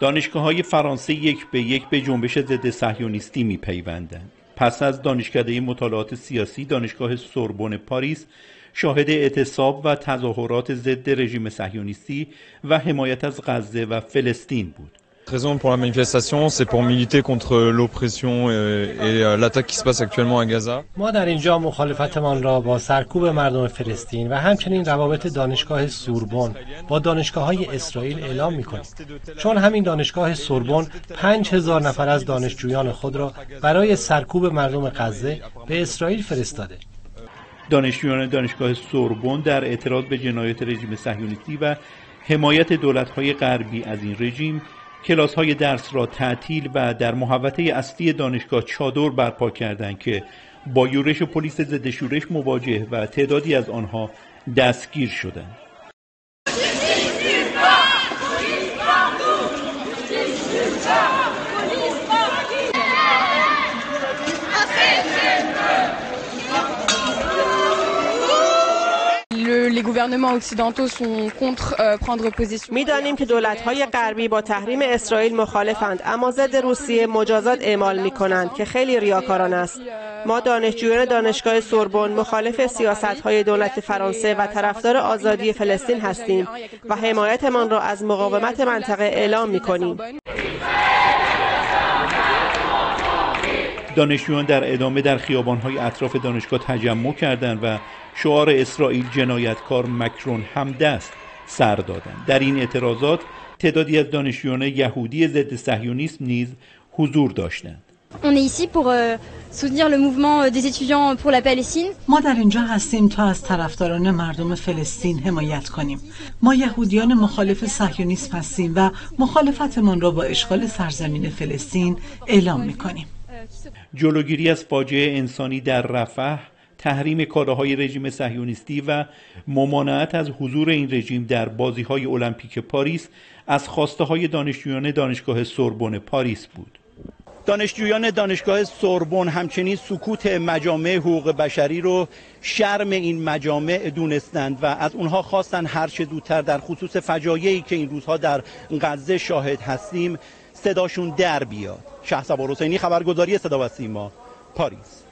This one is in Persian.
دانشگاه‌های فرانسه یک به یک به جنبش ضد صهیونیستی می‌پیوندند. پس از دانشکده مطالعات سیاسی دانشگاه سوربن پاریس شاهد اعتصاب و تظاهرات ضد رژیم صهیونیستی و حمایت از غزه و فلسطین بود. La raison pour la manifestation, c'est pour militer contre l'oppression et l'attaque qui se passe actuellement à Gaza. ما در اینجا مخالفتمان را با سرکوب مردم فلسطین و همچنین روابط دانشگاه سوربن با دانشگاه‌های اسرائیل اعلام می‌کنیم. چون همین دانشگاه سوربن 5000 نفر از دانشجویان خود را برای سرکوب مردم غزه به اسرائیل فرستاده. دانشجویان دانشگاه سوربن در اعتراض به جنایات رژیم صهیونیستی و حمایت دولت‌های غربی از این رژیم کلاس‌های درس را تعطیل و در محوطه اصلی دانشگاه چادر برپا کردند که با یورش پلیس ضد شورش مواجه و تعدادی از آنها دستگیر شدند. Les gouvernements occidentaux sont contre prendre position. می‌دانیم که دولت‌های غربی با تحریم اسرائیل مخالفند، اما ضد روسیه مجازات اعمال می‌کنند که خیلی ریاکارانه است. ما دانشجویان دانشگاه سوربن مخالف سیاست‌های دولت فرانسه و طرفدار آزادی فلسطین هستیم و حمایتمان را از مقاومت منطقه اعلام می‌کنیم. دانشجویان در ادامه در خیابان‌های اطراف دانشگاه تجمع کردند و شعار اسرائیل جنایتکار مکرون همدست سر دادند. در این اعتراضات تعدادی از دانشجویان یهودی ضد صهیونیسم نیز حضور داشتند. On est ici pour soutenir le mouvement des étudiants pour la Palestine. ما در اینجا هستیم تا از طرفداران مردم فلسطین حمایت کنیم. ما یهودیان مخالف صهیونیسم هستیم و مخالفتمان را با اشغال سرزمین فلسطین اعلام می‌کنیم. جلوگیری از فاجعه انسانی در رفح، تحریم کالاهای رژیم صهیونیستی و ممانعت از حضور این رژیم در بازی‌های المپیک پاریس از خواسته‌های دانشجویان دانشگاه سوربن پاریس بود. دانشجویان دانشگاه سوربن همچنین سکوت مجامع حقوق بشری رو شرم این مجامع دونستند و از اونها خواستند هر چه زودتر در خصوص فجایعی که این روزها در غزه شاهد هستیم صداشون در بیاد. شهسوار حسینی، خبرگزاری صدا و سیما، پاریس.